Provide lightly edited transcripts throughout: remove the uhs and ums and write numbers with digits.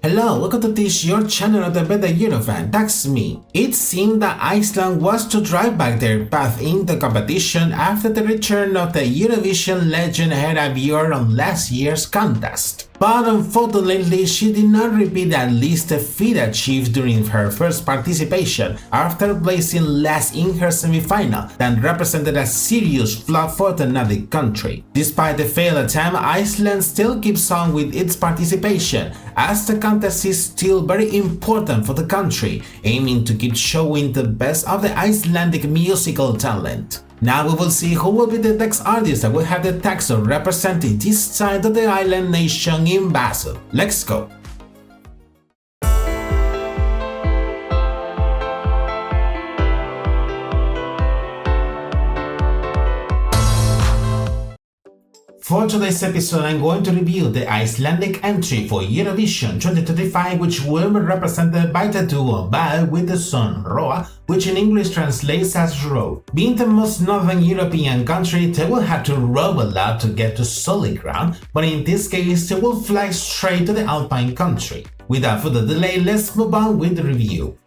Hello, welcome to this your channel of the better Eurofan, that's me. It seemed that Iceland was to drive back their path in the competition after the return of the Eurovision legend ahead of Björn on last year's contest. But unfortunately, she did not repeat at least the feat achieved during her first participation after placing last in her semi-final that represented a serious flop for the Nordic country. Despite the failed attempt, Iceland still keeps on with its participation as the contest is still very important for the country, aiming to keep showing the best of the Icelandic musical talent. Now we will see who will be the next artist that will have the task of representing this side of the island nation in Basel. Let's go! For today's episode, I'm going to review the Icelandic entry for Eurovision 2025, which will be represented by the duo Bæ with the song Roa, which in English translates as row. Being the most northern European country, they will have to row a lot to get to solid ground, but in this case, they will fly straight to the Alpine country. Without further delay, let's move on with the review.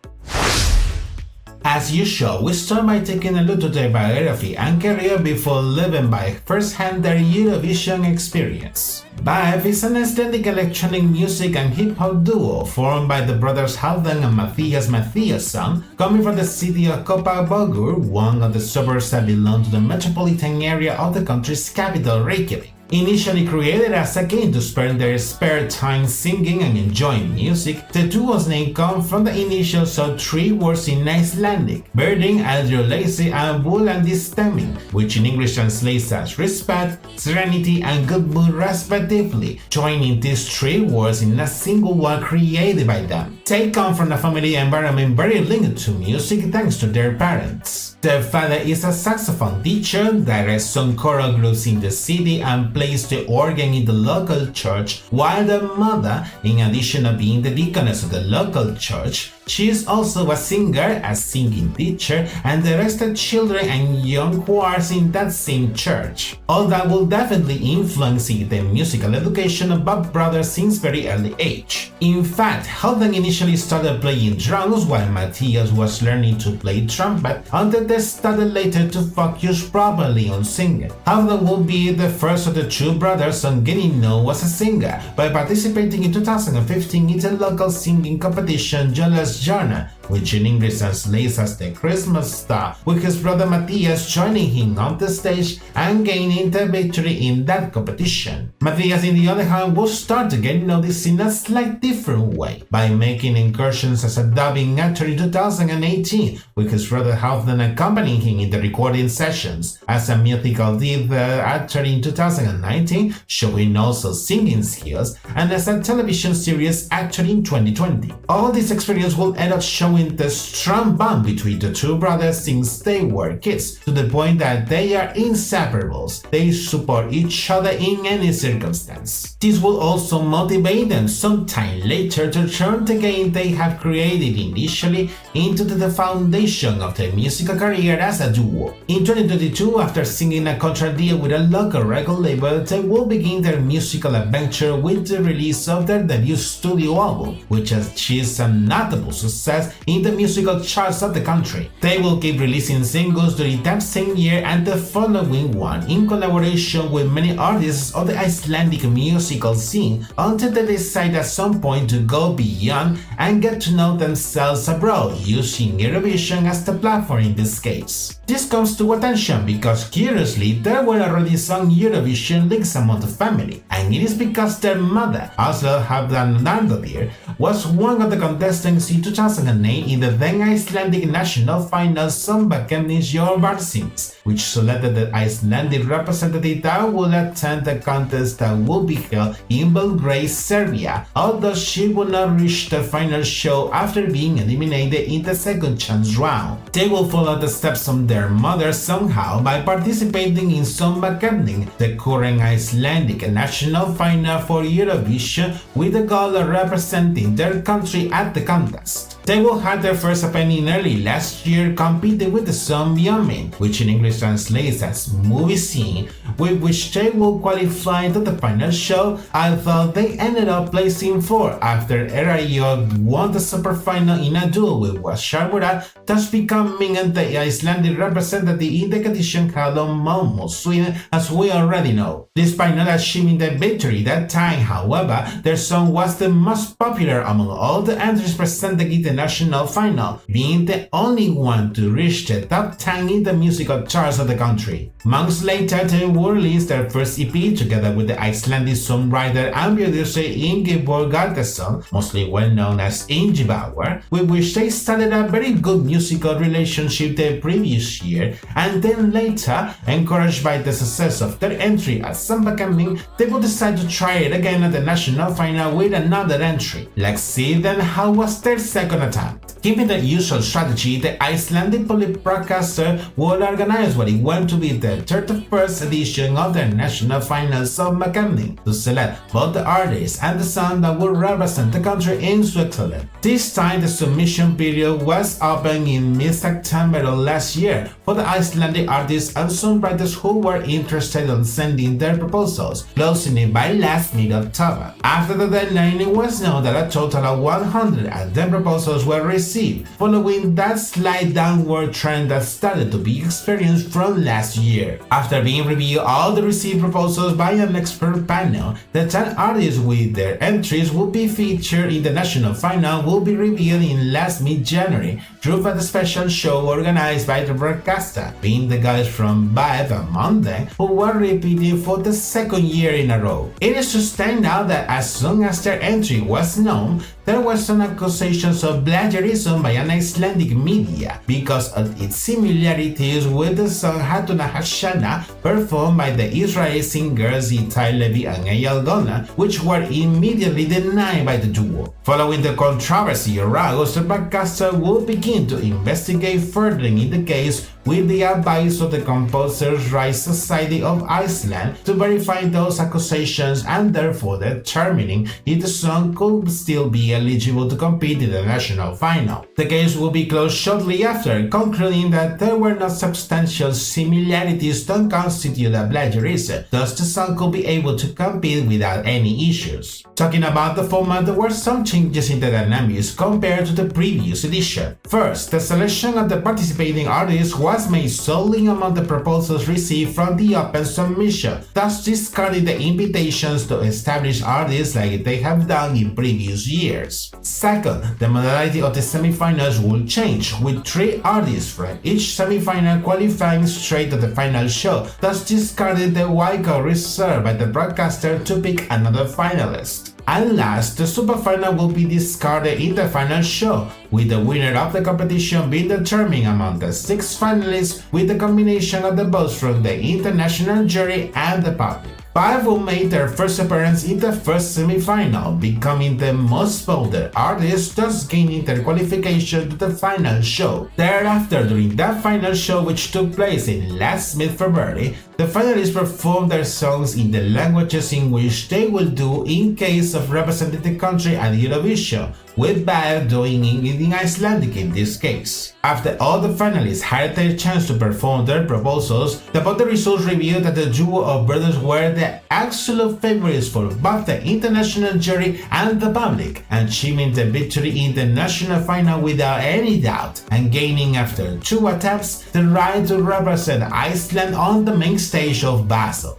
As usual, we start by taking a look at their biography and career before living by first-hand their Eurovision experience. Bæ is an Icelandic electronic music and hip-hop duo formed by the brothers Halfdan and Mathias Mathiasson, coming from the city of Kópavogur, one of the suburbs that belong to the metropolitan area of the country's capital, Reykjavik. Initially created as a game to spend their spare time singing and enjoying music, the duo's name comes from the initials of three words in Icelandic: Birding, Aldrulacy, and Bulandistemming, which in English translates as respect, serenity, and good mood respectively, joining these three words in a single one created by them. They come from a family environment very linked to music thanks to their parents. Their father is a saxophone teacher, directs some choral groups in the city, and plays the organ in the local church, while the mother, in addition to being the deaconess of the local church, she is also a singer, a singing teacher, and directs children and young choirs in that same church. All that will definitely influence the musical education of both brothers since very early age. In fact, Halfdan initially started playing drums while Matthias was learning to play trumpet until they started later to focus properly on singing. Halfdan will be the first of the two brothers on getting known as a singer by participating in 2015 in the local singing competition Jóla's Journey, which in English translates as the Christmas Star, with his brother Matthias joining him on the stage and gaining the victory in that competition. Matthias, on the other hand, will start to get noticed in a slightly different way by making incursions as a dubbing actor in 2018, with his brother Halfdan accompanying him in the recording sessions, as a musical theater actor in 2019, showing also singing skills, and as a television series actor in 2020. All this experience will end up showing the strong bond between the two brothers since they were kids, to the point that they are inseparables. They support each other in any circumstance. This will also motivate them sometime later to turn the game they have created initially into the foundation of their musical career as a duo. In 2022, after singing a contract deal with a local record label, they will begin their musical adventure with the release of their debut studio album, which achieves a notable success in the musical charts of the country. They will keep releasing singles during that same year and the following one in collaboration with many artists of the Icelandic musical scene until they decide at some point to go beyond and get to know themselves abroad, using Eurovision as the platform in this case. This comes to attention because curiously there were already some Eurovision links among the family, and it is because their mother, Asla Halfdan Nardodir, was one of the contestants in 2008 in the then Icelandic national final Söngvakeppnin Eurovision, which selected the Icelandic representative that will attend the contest that will be held in Belgrade, Serbia, although she would not reach the final show after being eliminated in the second chance round. They will follow the steps of their mother somehow by participating in Söngvakeppnin, the current Icelandic national final for Eurovision, with the goal of representing their country at the contest. They will have their first appearance early last year competing with the song Björn, which in English English translates as movie scene, with which they will qualify to the final show, although they ended up placing 4 after Erayo won the super final in a duel with Washarmura, thus becoming the Icelandic representative in the competition held on Malmö, Sweden, as we already know. Despite not achieving the victory that time, however, their song was the most popular among all the entries presented in the national final, being the only one to reach the top 10 in the musical charts of the country. Months later, they will release their first EP together with the Icelandic songwriter and producer Ingeborg Gardason, mostly well known as Ingi Bauer, with which they started a very good musical relationship the previous year, and then later, encouraged by the success of their entry at Samba Camping, they will decide to try it again at the national final with another entry. Let's see then how was their second attempt. Keeping the usual strategy, the Icelandic public broadcaster will organize what it went to be the 31st edition of the national final Samba Camping to select both the artists and the song that will represent the country in Switzerland. This time, the submission period was open in mid-September of last year for the Icelandic artists and songwriters who were interested in sending their proposals, closing it by last mid-October. After the deadline, it was known that a total of 110 proposals were received, following that slight downward trend that started to be experienced from last year. After being reviewed all the received proposals by an expert panel, the 10 artists with their entries will be featured in the national final will be revealed in last mid-January through a special show organized by the broadcaster, being the guys from Vibe and Monday, who were repeating for the second year in a row. It is to stand out that as soon as their entry was known, there were some accusations of plagiarism by an Icelandic media because of its similarities with the song Hatuna Hashana performed by the Israeli singers Itai Levi and Eyal Golan, which were immediately denied by the duo. Following the controversy around, the broadcaster will begin to investigate further in the case with the advice of the Composers' Rights Society of Iceland to verify those accusations and therefore determining if the song could still be eligible to compete in the national final. The case will be closed shortly after, concluding that there were not substantial similarities to constitute a plagiarism, thus the song could be able to compete without any issues. Talking about the format, there were some changes in the dynamics compared to the previous edition. First, the selection of the participating artists was made solely among the proposals received from the open submission, thus discarding the invitations to established artists like they have done in previous years. Second, the modality of the semifinals will change, with 3 artists from each semifinal qualifying straight to the final show, thus discarding the wildcard reserved by the broadcaster to pick another finalist. And last, the superfinal will be discarded in the final show, with the winner of the competition being determined among the 6 finalists with the combination of the votes from the international jury and the public. 5 will make their first appearance in the first semi-final, becoming the most voted artists, thus gaining their qualification to the final show. Thereafter, during that final show, which took place in last mid-February, the finalists performed their songs in the languages in which they will do in case of representing the country at Eurovision, with Vibe doing it in Icelandic in this case. After all the finalists had their chance to perform their proposals, the voting results revealed that the duo of brothers were the absolute favorites for both the international jury and the public, achieving the victory in the national final without any doubt, and gaining after 2 attempts the right to represent Iceland on the main stage of Basel.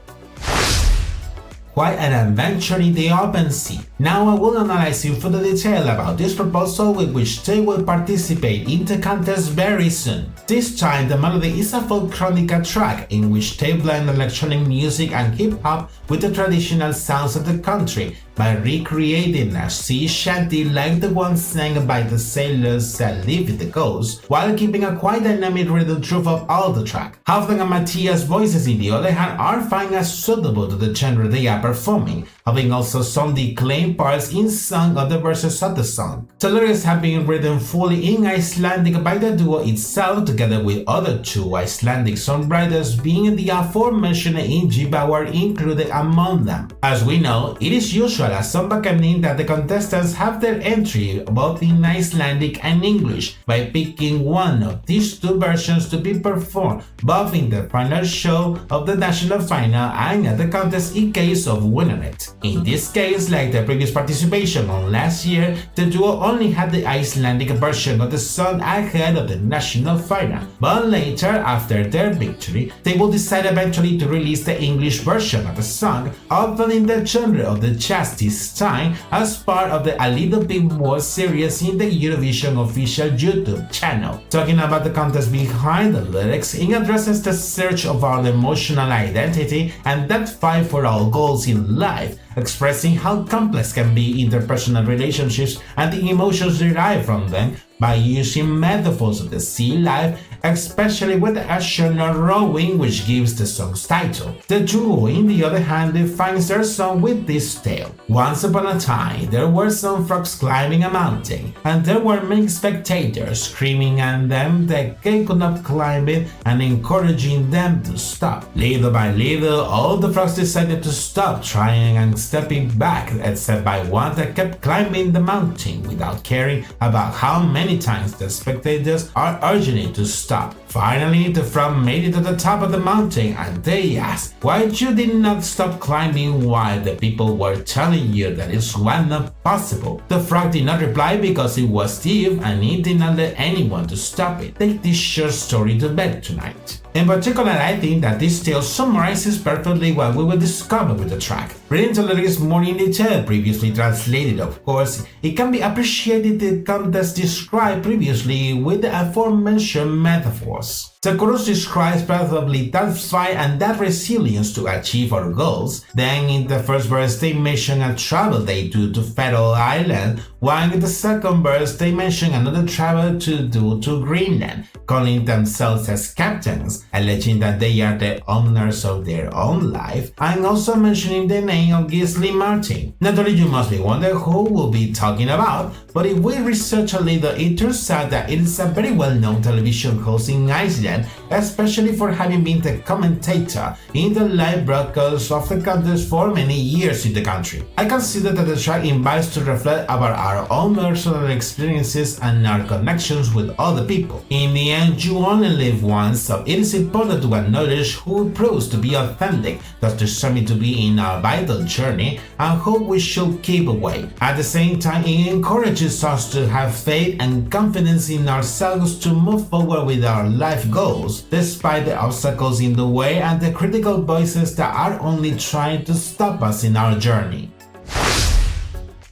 Quite an adventure in the open sea. Now I will analyze in further detail about this proposal with which they will participate in the contest very soon. This time the melody is a folkronica track in which they blend electronic music and hip-hop with the traditional sounds of the country by recreating a sea shanty like the one sang by the sailors that live in the coast, while keeping a quite dynamic rhythm throughout all the track. Halfdan and Matthias' voices in the other hand are fine as suitable to the genre they are performing, having also some declaimed many parts in song of the verses of the song. The lyrics have been written fully in Icelandic by the duo itself together with other two Icelandic songwriters, being the aforementioned Ingi Bauer included among them. As we know, it is usual as some happening that the contestants have their entry both in Icelandic and English by picking one of these two versions to be performed both in the final show of the national final and at the contest in case of winning it. In this case, like the previous participation on last year, the duo only had the Icelandic version of the song ahead of the national final, but later, after their victory, they will decide eventually to release the English version of the song, opening the genre of the jazz this time as part of the A Little Bit More series in the Eurovision official YouTube channel. Talking about the contest behind the lyrics, it addresses the search of our emotional identity and that fight for our goals in life, expressing how complex can be interpersonal relationships and the emotions derived from them by using metaphors of the sea life, especially with the astronaut rowing, which gives the song's title. The duo, on the other hand, defines their song with this tale. Once upon a time, there were some frogs climbing a mountain, and there were many spectators screaming at them that they could not climb it and encouraging them to stop. Little by little, all the frogs decided to stop trying and stepping back, except by one that kept climbing the mountain without caring about how many times the spectators are urging it to stop. Finally, the frog made it to the top of the mountain and they asked why you did not stop climbing while the people were telling you that it was not possible. The frog did not reply because it was deaf and it did not let anyone to stop it. Take this short story to bed tonight. In particular, I think that this tale summarizes perfectly what we will discover with the track. Reading the lyrics more in detail, previously translated of course, it can be appreciated the contest described previously with the aforementioned metaphors. The chorus describes perfectly that fight and that resilience to achieve our goals. Then in the first verse they mention a travel they do to Faroe Island, while in the second verse they mention another travel to do to Greenland, calling themselves as captains, alleging that they are the owners of their own life, and also mentioning the name of Gisli Martin. Naturally, you must be wondering who we'll be talking about, but if we research a little, it turns out that it is a very well-known television host in Iceland, especially for having been the commentator in the live broadcast of the contest for many years in the country. I consider that the track invites to reflect about our own personal experiences and our connections with other people. In the end, you only live once, so it is important to acknowledge who proves to be authentic, thus deserving to be in our vital journey, and who we should keep away. At the same time, it encourages us to have faith and confidence in ourselves to move forward with our life goals, despite the obstacles in the way and the critical voices that are only trying to stop us in our journey.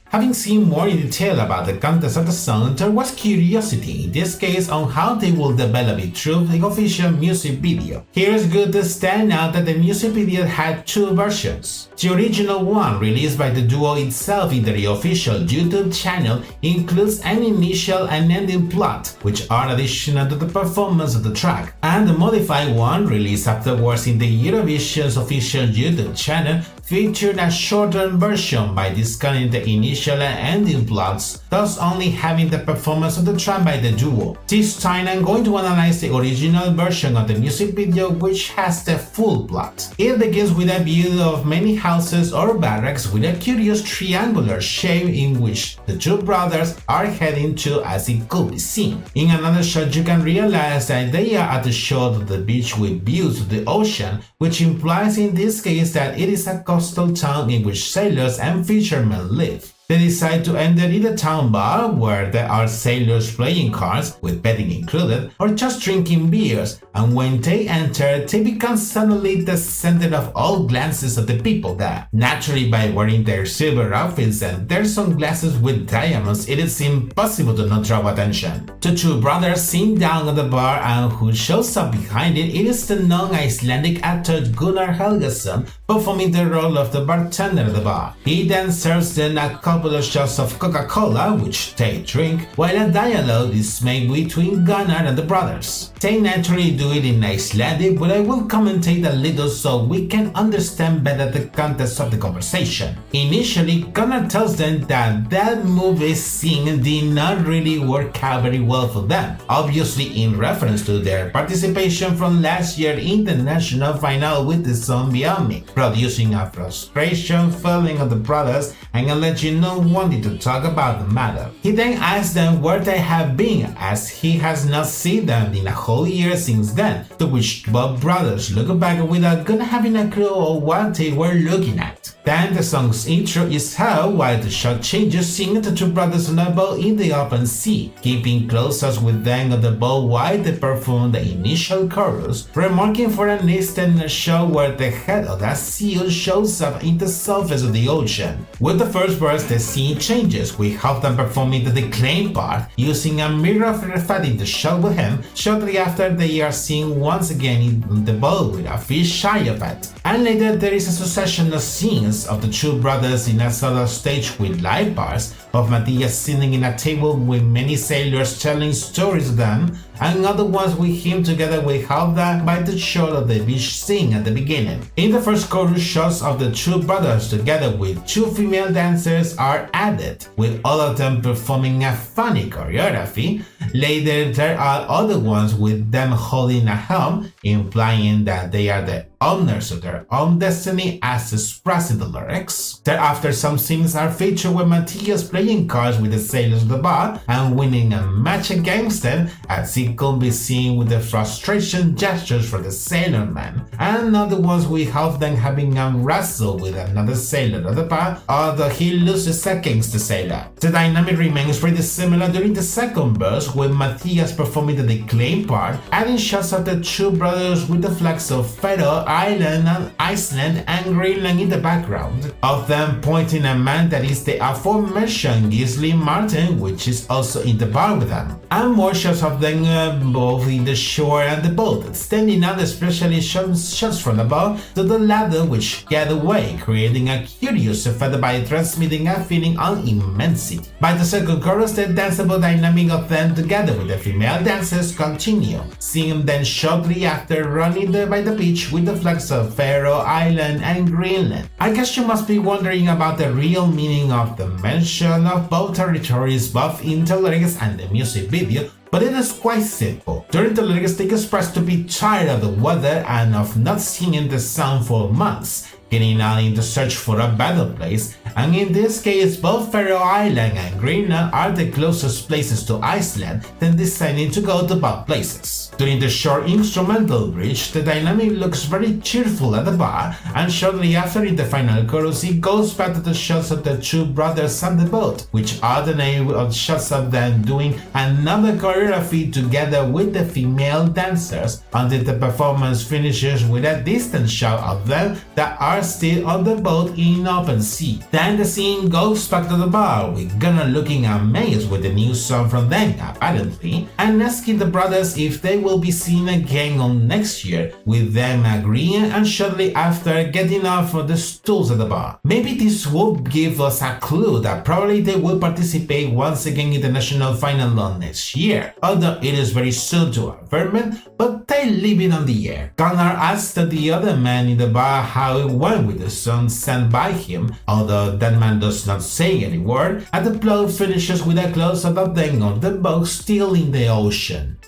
Having seen more in detail about the contest of the song, there was curiosity in this case on how they will develop it through the official music video. Here it's good to stand out that the music video had two versions. The original one, released by the duo itself in the official YouTube channel, includes an initial and ending plot, which are additional to the performance of the track, and the modified one, released afterwards in the Eurovision's official YouTube channel, featured a shortened version by discounting the initial and ending plots, thus only having the performance of the track by the duo. This time I'm going to analyze the original version of the music video, which has the full plot. It begins with a view of many houses or barracks with a curious triangular shape in which the two brothers are heading to, as it could be seen. In another shot you can realize that they are at the shore of the beach with views of the ocean, which implies in this case that it is a coastal town in which sailors and fishermen live. They decide to enter in a town bar where there are sailors playing cards, with betting included, or just drinking beers, and when they enter, they become suddenly the center of all glances of the people there. Naturally, by wearing their silver outfits and their sunglasses with diamonds, it is impossible to not draw attention. The two brothers sit down at the bar, and who shows up behind it, it is the non-Icelandic actor Gunnar Helgason, performing the role of the bartender at the bar. He then serves them a couple of shots of Coca-Cola, which they drink, while a dialogue is made between Gunnar and the brothers. They naturally do it in Icelandic, but I will commentate a little so we can understand better the context of the conversation. Initially, Gunnar tells them that movie scene did not really work out very well for them, obviously in reference to their participation from last year's international final with the song Beyond Me, producing a frustration feeling of the brothers and alleging no wanting to talk about the matter. He then asks them where they have been, as he has not seen them in a whole year since then, to which both brothers look back without having a clue of what they were looking at. Then the song's intro is held while the shot changes, seeing the two brothers on a boat in the open sea, keeping close up with them on the boat while they perform the initial chorus, remarking for an instant a shot where the head of that seal shows up in the surface of the ocean. With the first verse, the scene changes, with them performing the declaim part, using a mirror of reflecting the shot with him. Shortly after, they are seen once again in the boat with a fish shy of it. And later there is a succession of scenes of the two brothers in a solo stage with live bars of Matthias sitting in a table with many sailors telling stories of them, and other ones with him together with Halda by the shot of the beach scene at the beginning. In the first chorus, shots of the two brothers together with two female dancers are added, with all of them performing a funny choreography. Later there are other ones with them holding a helm, implying that they are the owners of their own destiny as expressed in the lyrics. Thereafter, some scenes are featured with Matthias playing cards with the sailors of the bar and winning a match against them, as it could be seen with the frustration gestures for the sailorman, and other ones we have them having a wrestle with another sailor of the bar, although he loses against the sailor. The dynamic remains pretty similar during the second verse, with Matthias performing the declaim part, adding shots of the two brothers with the flags of Faroe Island and Iceland and Greenland in the background, of them pointing a man that is the aforementioned Gisli Martin, which is also in the bar with them, and more shots of them both in the shore and the boat, standing out, especially shots from the boat to the ladder which get away, creating a curious effect by transmitting a feeling of immensity. By the second chorus, the danceable dynamic of them together with the female dancers continue, seeing them shortly after running by the beach with the flags of Faroe Island and Greenland. I guess you must be wondering about the real meaning of the mention of both territories both in the lyrics and the music video, but it is quite simple. During the lyrics, they express to be tired of the weather and of not singing the song for months, getting out in the search for a better place, and in this case both Faroe Island and Greenland are the closest places to Iceland, then deciding to go to both places. During the short instrumental bridge, the dynamic looks very cheerful at the bar, and shortly after in the final chorus it goes back to the shots of the two brothers on the boat, which alternate with shots of them doing another choreography together with the female dancers, until the performance finishes with a distant shot of them that are still on the boat in open sea. Then the scene goes back to the bar, with Gunnar looking amazed with the new song from them apparently, and asking the brothers if they will be seen again on next year, with them agreeing and shortly after getting off of the stools at the bar. Maybe this would give us a clue that probably they will participate once again in the national final on next year, although it is very soon to affirm it, but they leave it on the air. Gunnar asks the other man in the bar how it went with the song sent by him, although that man does not say any word, and the plot finishes with a close-up of them on the boat still in the ocean.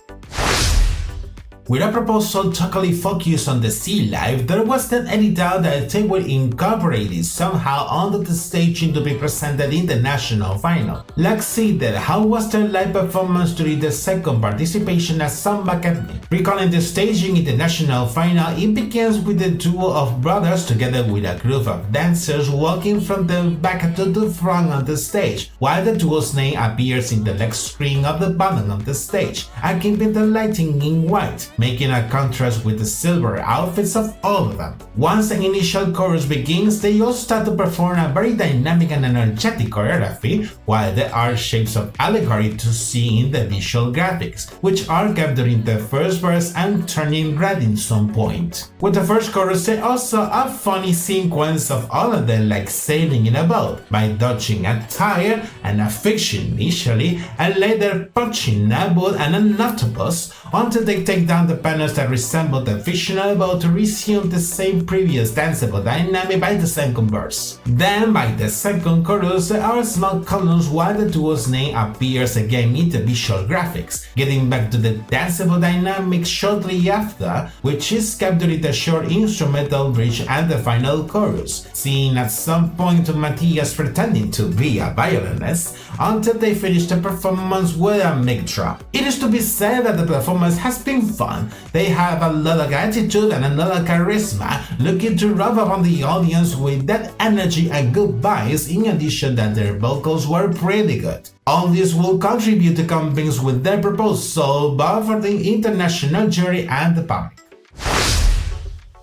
With a proposal totally focused on the sea life, there wasn't any doubt that they would incorporate it somehow onto the staging to be presented in the national final. Let's see that how was their live performance during the second participation as Samba kept me. Recalling the staging in the national final, it begins with the duo of brothers together with a group of dancers walking from the back to the front of the stage, while the duo's name appears in the left screen of the bottom of the stage, and keeping the lighting in white. making a contrast with the silver outfits of all of them. Once the initial chorus begins, they all start to perform a very dynamic and energetic choreography, while there are shapes of allegory to see in the visual graphics, which are kept during the first verse and turning red in some point. With the first chorus, there also a funny sequence of all of them like sailing in a boat, by dodging a tire and a fiction initially, and later punching a boat and an octopus, until they take down the panels that resemble the fictional boat to resume the same previous danceable dynamic by the second verse. Then by the second chorus, there are small columns while the duo's name appears again in the visual graphics, getting back to the danceable dynamic shortly after, which is kept during the short instrumental bridge and the final chorus, seeing at some point Matthias pretending to be a violinist, until they finish the performance with a mic drop. It is to be said that the performance has been fun. They have a lot of attitude and a lot of charisma, looking to rub up on the audience with that energy and good vibes, in addition that their vocals were pretty good. All this will contribute to convince with their proposal, both for the international jury and the public.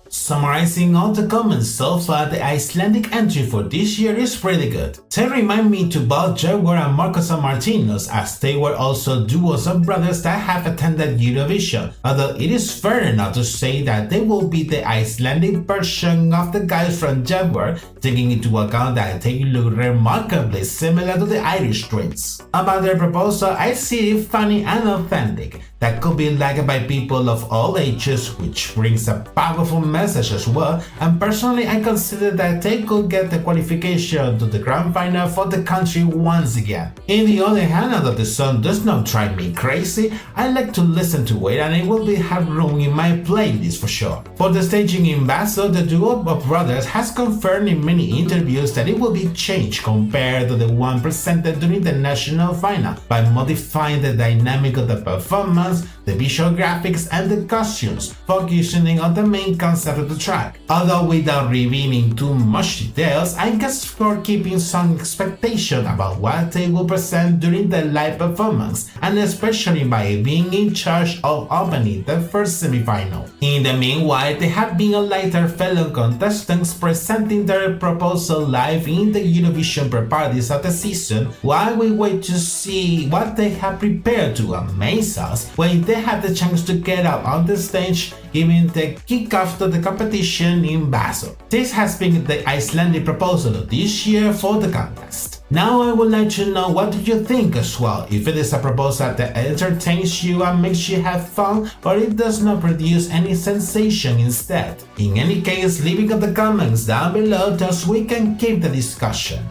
Summarizing all the comments so far, the Icelandic entry for this year is pretty good. They remind me to both Jaguar and Marcos and Martinez, as they were also duos of brothers that have attended Eurovision, although it is fair enough to say that they will be the Icelandic version of the guys from Jaguar, taking into account that they look remarkably similar to the Irish twins. About their proposal, I see it funny and authentic, that could be liked by people of all ages, which brings a powerful message as well, and personally I consider that they could get the qualification to the grand final for the country once again. In the other hand, although the song does not drive me crazy, I like to listen to it and it will have room in my playlist for sure. For the staging in Basel, the duo of brothers has confirmed in many interviews that it will be changed compared to the one presented during the national final, by modifying the dynamic of the performance, the visual graphics and the costumes, focusing on the main concept of the track. Although without revealing too much details, I guess for keeping some expectation about what they will present during the live performance, and especially by being in charge of opening the first semi-final. In the meanwhile, there have been a lighter fellow contestants presenting their proposal live in the Eurovision pre-parties of the season, while we wait to see what they have prepared to amaze us when they have the chance to get up on the stage, giving the kickoff to the competition in Basel. This has been the Icelandic proposal of this year for the contest. Now I would like to know what do you think as well, if it is a proposal that entertains you and makes you have fun, or it does not produce any sensation instead. In any case, leaving up the comments down below thus we can keep the discussion.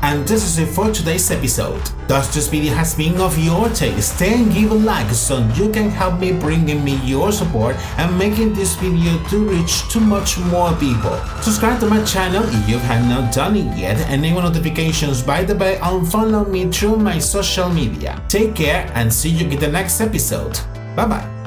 And this is it for today's episode. Thus this video has been of your taste, then give a like so you can help me bringing me your support and making this video to reach to much more people. Subscribe to my channel if you have not done it yet, enable notifications by the bell and follow me through my social media. Take care and see you in the next episode. Bye bye.